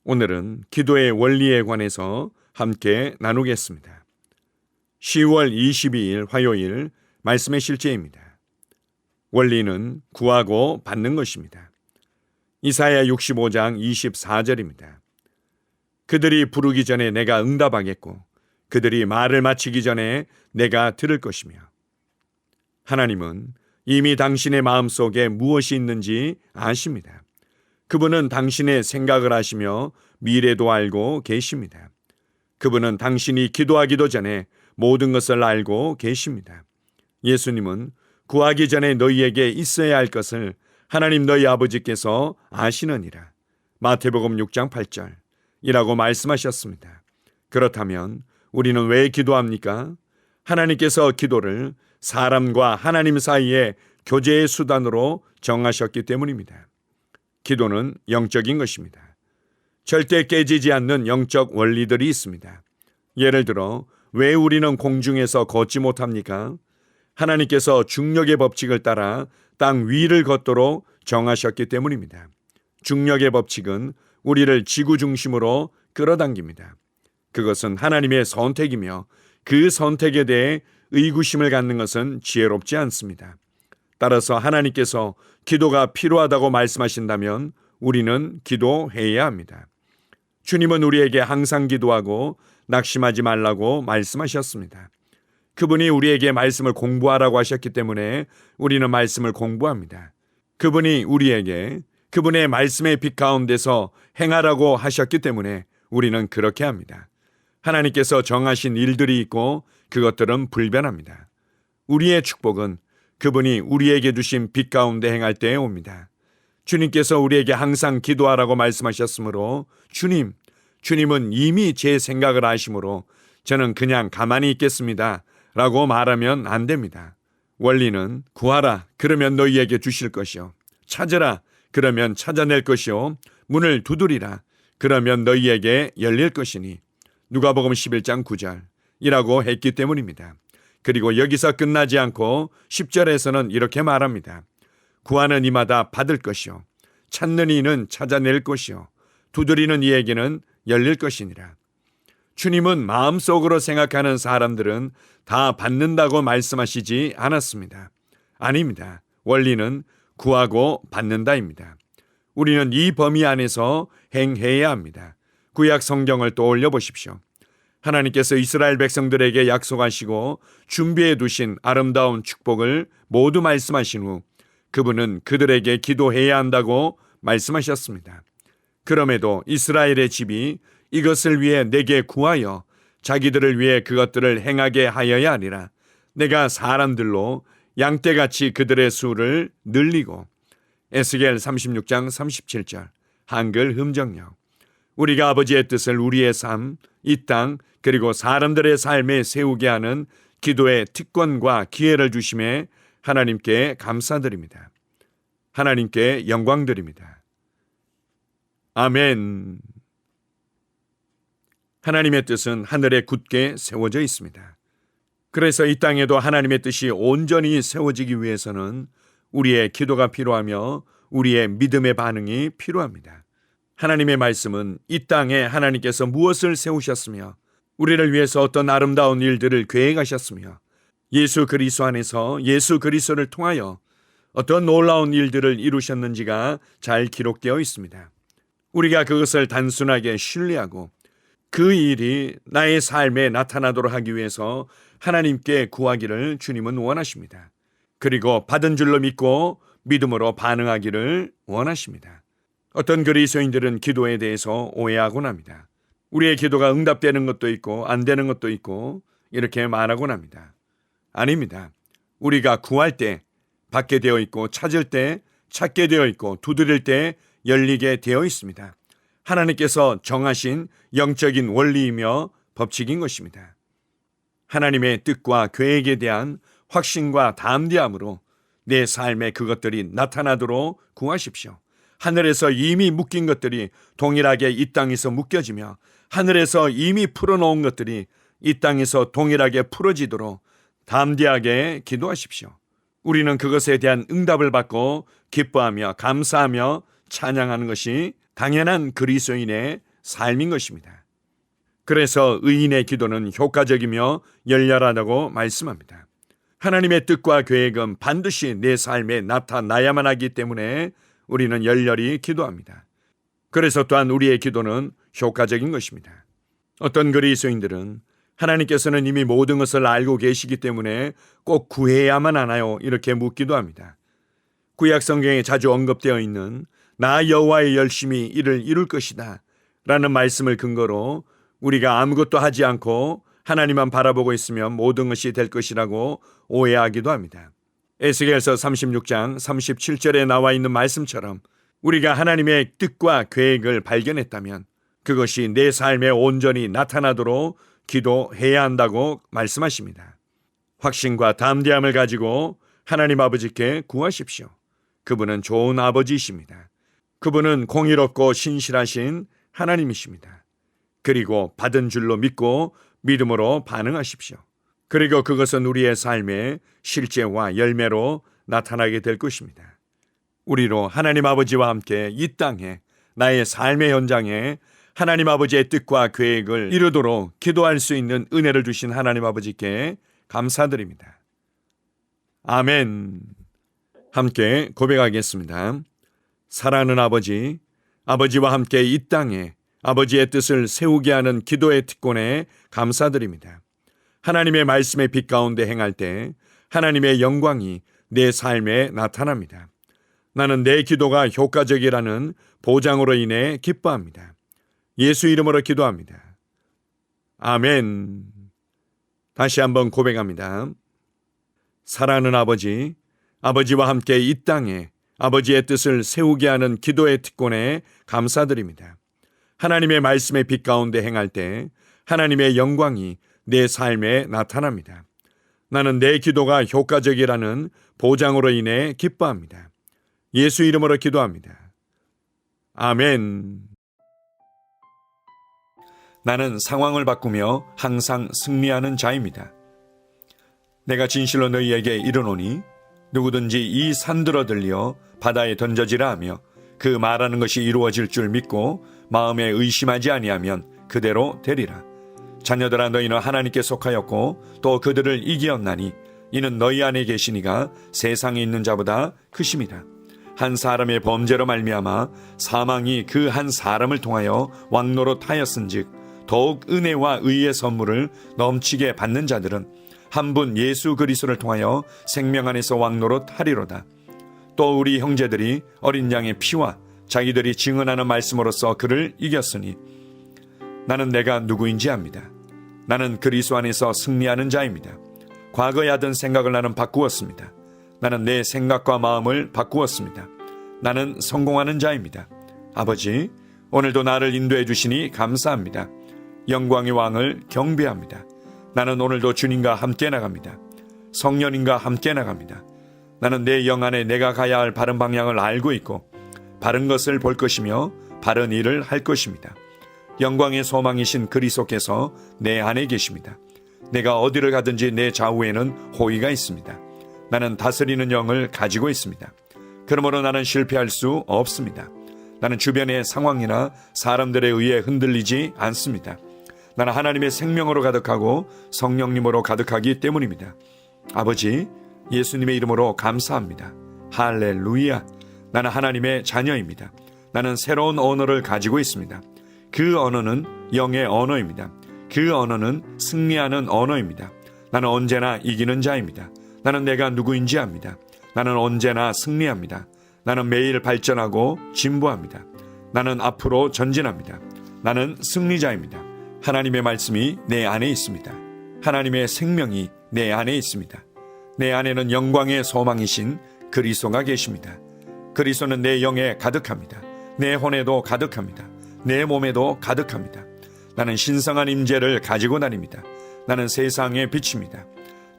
오늘은 기도의 원리에 관해서 함께 나누겠습니다. 10월 22일 화요일 말씀의 실제입니다. 원리는 구하고 받는 것입니다. 이사야 65장 24절입니다. 그들이 부르기 전에 내가 응답하겠고 그들이 말을 마치기 전에 내가 들을 것이며. 하나님은 이미 당신의 마음속에 무엇이 있는지 아십니다. 그분은 당신의 생각을 아시며 미래도 알고 계십니다. 그분은 당신이 기도하기도 전에 모든 것을 알고 계십니다. 예수님은 구하기 전에 너희에게 있어야 할 것을 하나님 너희 아버지께서 아시느니라. 마태복음 6장 8절이라고 말씀하셨습니다. 그렇다면 우리는 왜 기도합니까? 하나님께서 기도를 사람과 하나님 사이의 교제의 수단으로 정하셨기 때문입니다. 기도는 영적인 것입니다. 절대 깨지지 않는 영적 원리들이 있습니다. 예를 들어 왜 우리는 공중에서 걷지 못합니까? 하나님께서 중력의 법칙을 따라 땅 위를 걷도록 정하셨기 때문입니다. 중력의 법칙은 우리를 지구 중심으로 끌어당깁니다. 그것은 하나님의 선택이며 그 선택에 대해 의구심을 갖는 것은 지혜롭지 않습니다. 따라서 하나님께서 기도가 필요하다고 말씀하신다면 우리는 기도해야 합니다. 주님은 우리에게 항상 기도하고 낙심하지 말라고 말씀하셨습니다. 그분이 우리에게 말씀을 공부하라고 하셨기 때문에 우리는 말씀을 공부합니다. 그분이 우리에게 그분의 말씀의 빛 가운데서 행하라고 하셨기 때문에 우리는 그렇게 합니다. 하나님께서 정하신 일들이 있고 그것들은 불변합니다. 우리의 축복은 그분이 우리에게 주신 빛 가운데 행할 때에 옵니다. 주님께서 우리에게 항상 기도하라고 말씀하셨으므로 주님은 이미 제 생각을 아심으로 저는 그냥 가만히 있겠습니다 라고 말하면 안 됩니다. 원리는 구하라 그러면 너희에게 주실 것이요, 찾으라 그러면 찾아낼 것이요, 문을 두드리라 그러면 너희에게 열릴 것이니 누가복음 11장 9절이라고 했기 때문입니다. 그리고 여기서 끝나지 않고 10절에서는 이렇게 말합니다. 구하는 이마다 받을 것이요, 찾는 이는 찾아낼 것이요, 두드리는 이에게는 열릴 것이니라. 주님은 마음속으로 생각하는 사람들은 다 받는다고 말씀하시지 않았습니다. 아닙니다. 원리는 구하고 받는다입니다. 우리는 이 범위 안에서 행해야 합니다. 구약 성경을 떠올려 보십시오. 하나님께서 이스라엘 백성들에게 약속하시고 준비해 두신 아름다운 축복을 모두 말씀하신 후 그분은 그들에게 기도해야 한다고 말씀하셨습니다. 그럼에도 이스라엘의 집이 이것을 위해 내게 구하여 자기들을 위해 그것들을 행하게 하여야 하리라. 내가 사람들로 양떼같이 그들의 수를 늘리고. 에스겔 36장 37절 한글 흠정력. 우리가 아버지의 뜻을 우리의 삶, 이 땅 그리고 사람들의 삶에 세우게 하는 기도의 특권과 기회를 주심에 하나님께 감사드립니다. 하나님께 영광드립니다. 아멘. 하나님의 뜻은 하늘에 굳게 세워져 있습니다. 그래서 이 땅에도 하나님의 뜻이 온전히 세워지기 위해서는 우리의 기도가 필요하며 우리의 믿음의 반응이 필요합니다. 하나님의 말씀은 이 땅에 하나님께서 무엇을 세우셨으며 우리를 위해서 어떤 아름다운 일들을 계획하셨으며 예수 그리스도 안에서 예수 그리스도를 통하여 어떤 놀라운 일들을 이루셨는지가 잘 기록되어 있습니다. 우리가 그것을 단순하게 신뢰하고 그 일이 나의 삶에 나타나도록 하기 위해서 하나님께 구하기를 주님은 원하십니다. 그리고 받은 줄로 믿고 믿음으로 반응하기를 원하십니다. 어떤 그리스도인들은 기도에 대해서 오해하곤 합니다. 우리의 기도가 응답되는 것도 있고 안 되는 것도 있고 이렇게 말하곤 합니다. 아닙니다. 우리가 구할 때 받게 되어 있고 찾을 때 찾게 되어 있고 두드릴 때 열리게 되어 있습니다. 하나님께서 정하신 영적인 원리이며 법칙인 것입니다. 하나님의 뜻과 계획에 대한 확신과 담대함으로 내 삶에 그것들이 나타나도록 구하십시오. 하늘에서 이미 묶인 것들이 동일하게 이 땅에서 묶여지며 하늘에서 이미 풀어놓은 것들이 이 땅에서 동일하게 풀어지도록 담대하게 기도하십시오. 우리는 그것에 대한 응답을 받고 기뻐하며 감사하며 찬양하는 것이 당연한 그리스도인의 삶인 것입니다. 그래서 의인의 기도는 효과적이며 열렬하다고 말씀합니다. 하나님의 뜻과 계획은 반드시 내 삶에 나타나야만 하기 때문에 우리는 열렬히 기도합니다. 그래서 또한 우리의 기도는 효과적인 것입니다. 어떤 그리스도인들은 하나님께서는 이미 모든 것을 알고 계시기 때문에 꼭 구해야만 하나요? 이렇게 묻기도 합니다. 구약 성경에 자주 언급되어 있는 나 여호와의 열심히 이를 이룰 것이다 라는 말씀을 근거로 우리가 아무것도 하지 않고 하나님만 바라보고 있으면 모든 것이 될 것이라고 오해하기도 합니다. 에스겔서 36장 37절에 나와 있는 말씀처럼 우리가 하나님의 뜻과 계획을 발견했다면 그것이 내 삶에 온전히 나타나도록 기도해야 한다고 말씀하십니다. 확신과 담대함을 가지고 하나님 아버지께 구하십시오. 그분은 좋은 아버지이십니다. 그분은 공의롭고 신실하신 하나님이십니다. 그리고 받은 줄로 믿고 믿음으로 반응하십시오. 그리고 그것은 우리의 삶의 실제와 열매로 나타나게 될 것입니다. 우리로 하나님 아버지와 함께 이 땅에 나의 삶의 현장에 하나님 아버지의 뜻과 계획을 이루도록 기도할 수 있는 은혜를 주신 하나님 아버지께 감사드립니다. 아멘. 함께 고백하겠습니다. 사랑하는 아버지, 아버지와 함께 이 땅에 아버지의 뜻을 세우게 하는 기도의 특권에 감사드립니다. 하나님의 말씀의 빛 가운데 행할 때 하나님의 영광이 내 삶에 나타납니다. 나는 내 기도가 효과적이라는 보장으로 인해 기뻐합니다. 예수 이름으로 기도합니다. 아멘. 다시 한번 고백합니다. 사랑하는 아버지, 아버지와 함께 이 땅에 아버지의 뜻을 세우게 하는 기도의 특권에 감사드립니다. 하나님의 말씀의 빛 가운데 행할 때 하나님의 영광이 내 삶에 나타납니다. 나는 내 기도가 효과적이라는 보장으로 인해 기뻐합니다. 예수 이름으로 기도합니다. 아멘. 나는 상황을 바꾸며 항상 승리하는 자입니다. 내가 진실로 너희에게 이르노니 누구든지 이 산들어 들려 바다에 던져지라 하며 그 말하는 것이 이루어질 줄 믿고 마음에 의심하지 아니하면 그대로 되리라. 자녀들아, 너희는 하나님께 속하였고 또 그들을 이기었나니 이는 너희 안에 계시니가 세상에 있는 자보다 크심이라. 한 사람의 범죄로 말미암아 사망이 그 한 사람을 통하여 왕노릇하였은즉 더욱 은혜와 의의 선물을 넘치게 받는 자들은 한 분 예수 그리스도를 통하여 생명 안에서 왕노릇하리로다. 또 우리 형제들이 어린 양의 피와 자기들이 증언하는 말씀으로써 그를 이겼으니 나는 내가 누구인지 압니다. 나는 그리스도 안에서 승리하는 자입니다. 과거에 하던 생각을 나는 바꾸었습니다. 나는 내 생각과 마음을 바꾸었습니다. 나는 성공하는 자입니다. 아버지, 오늘도 나를 인도해 주시니 감사합니다. 영광의 왕을 경배합니다. 나는 오늘도 주님과 함께 나갑니다. 성령님과 함께 나갑니다. 나는 내 영 안에 내가 가야 할 바른 방향을 알고 있고 바른 것을 볼 것이며 바른 일을 할 것입니다. 영광의 소망이신 그리스도께서 내 안에 계십니다. 내가 어디를 가든지 내 좌우에는 호의가 있습니다. 나는 다스리는 영을 가지고 있습니다. 그러므로 나는 실패할 수 없습니다. 나는 주변의 상황이나 사람들에 의해 흔들리지 않습니다. 나는 하나님의 생명으로 가득하고 성령님으로 가득하기 때문입니다. 아버지, 예수님의 이름으로 감사합니다. 할렐루야. 나는 하나님의 자녀입니다. 나는 새로운 언어를 가지고 있습니다. 그 언어는 영의 언어입니다. 그 언어는 승리하는 언어입니다. 나는 언제나 이기는 자입니다. 나는 내가 누구인지 압니다. 나는 언제나 승리합니다. 나는 매일 발전하고 진보합니다. 나는 앞으로 전진합니다. 나는 승리자입니다. 하나님의 말씀이 내 안에 있습니다. 하나님의 생명이 내 안에 있습니다. 내 안에는 영광의 소망이신 그리스도가 계십니다. 그리스도는 내 영에 가득합니다. 내 혼에도 가득합니다. 내 몸에도 가득합니다. 나는 신성한 임재를 가지고 다닙니다. 나는 세상의 빛입니다.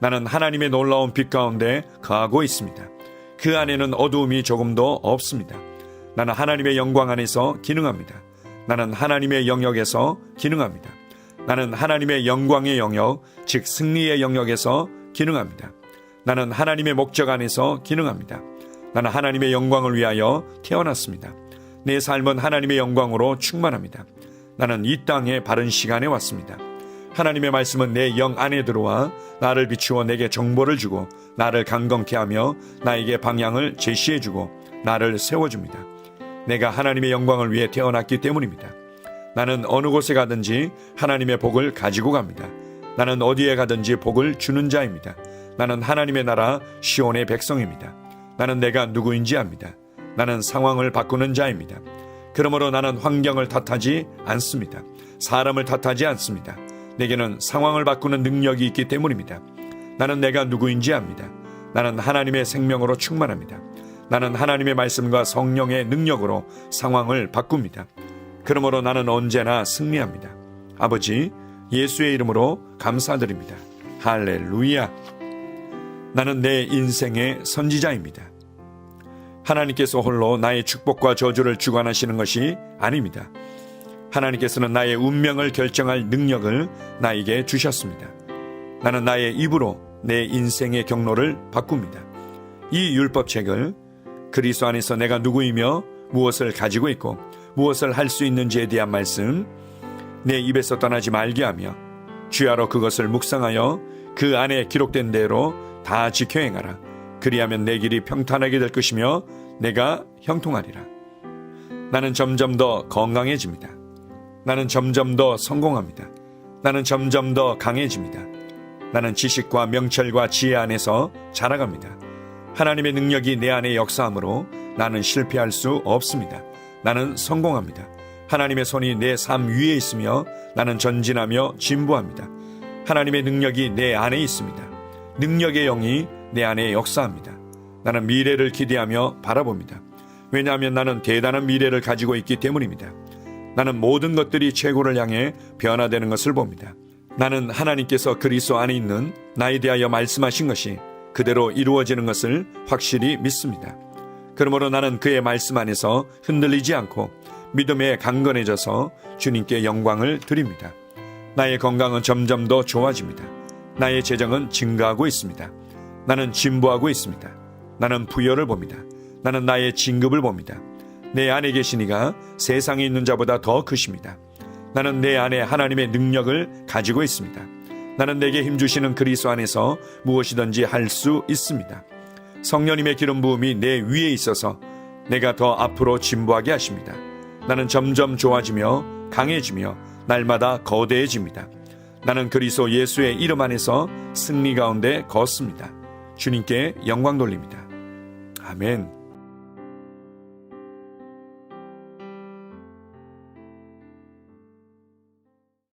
나는 하나님의 놀라운 빛 가운데 거하고 있습니다. 그 안에는 어두움이 조금도 없습니다. 나는 하나님의 영광 안에서 기능합니다. 나는 하나님의 영역에서 기능합니다. 나는 하나님의 영광의 영역, 즉 승리의 영역에서 기능합니다. 나는 하나님의 목적 안에서 기능합니다. 나는 하나님의 영광을 위하여 태어났습니다. 내 삶은 하나님의 영광으로 충만합니다. 나는 이 땅에 바른 시간에 왔습니다. 하나님의 말씀은 내 영 안에 들어와 나를 비추어 내게 정보를 주고 나를 강건케 하며 나에게 방향을 제시해주고 나를 세워줍니다. 내가 하나님의 영광을 위해 태어났기 때문입니다. 나는 어느 곳에 가든지 하나님의 복을 가지고 갑니다. 나는 어디에 가든지 복을 주는 자입니다. 나는 하나님의 나라 시온의 백성입니다. 나는 내가 누구인지 압니다. 나는 상황을 바꾸는 자입니다. 그러므로 나는 환경을 탓하지 않습니다. 사람을 탓하지 않습니다. 내게는 상황을 바꾸는 능력이 있기 때문입니다. 나는 내가 누구인지 압니다. 나는 하나님의 생명으로 충만합니다. 나는 하나님의 말씀과 성령의 능력으로 상황을 바꿉니다. 그러므로 나는 언제나 승리합니다. 아버지, 예수의 이름으로 감사드립니다. 할렐루야. 나는 내 인생의 선지자입니다. 하나님께서 홀로 나의 축복과 저주를 주관하시는 것이 아닙니다. 하나님께서는 나의 운명을 결정할 능력을 나에게 주셨습니다. 나는 나의 입으로 내 인생의 경로를 바꿉니다. 이 율법책을 그리스도 안에서 내가 누구이며 무엇을 가지고 있고 무엇을 할 수 있는지에 대한 말씀 내 입에서 떠나지 말게 하며 주야로 그것을 묵상하여 그 안에 기록된 대로 다 지켜 행하라. 그리하면 내 길이 평탄하게 될 것이며 내가 형통하리라. 나는 점점 더 건강해집니다. 나는 점점 더 성공합니다. 나는 점점 더 강해집니다. 나는 지식과 명철과 지혜 안에서 자라갑니다. 하나님의 능력이 내 안에 역사하므로 나는 실패할 수 없습니다. 나는 성공합니다. 하나님의 손이 내 삶 위에 있으며 나는 전진하며 진보합니다. 하나님의 능력이 내 안에 있습니다. 능력의 영이 내 안에 역사합니다. 나는 미래를 기대하며 바라봅니다. 왜냐하면 나는 대단한 미래를 가지고 있기 때문입니다. 나는 모든 것들이 최고를 향해 변화되는 것을 봅니다. 나는 하나님께서 그리스도 안에 있는 나에 대하여 말씀하신 것이 그대로 이루어지는 것을 확실히 믿습니다. 그러므로 나는 그의 말씀 안에서 흔들리지 않고 믿음에 강건해져서 주님께 영광을 드립니다. 나의 건강은 점점 더 좋아집니다. 나의 재정은 증가하고 있습니다. 나는 진보하고 있습니다. 나는 부여를 봅니다. 나는 나의 진급을 봅니다. 내 안에 계신 이가 세상에 있는 자보다 더 크십니다. 나는 내 안에 하나님의 능력을 가지고 있습니다. 나는 내게 힘주시는 그리스도 안에서 무엇이든지 할 수 있습니다. 성령님의 기름 부음이 내 위에 있어서 내가 더 앞으로 진보하게 하십니다. 나는 점점 좋아지며 강해지며 날마다 거대해집니다. 나는 그리스도 예수의 이름 안에서 승리 가운데 걷습니다. 주님께 영광 돌립니다. 아멘.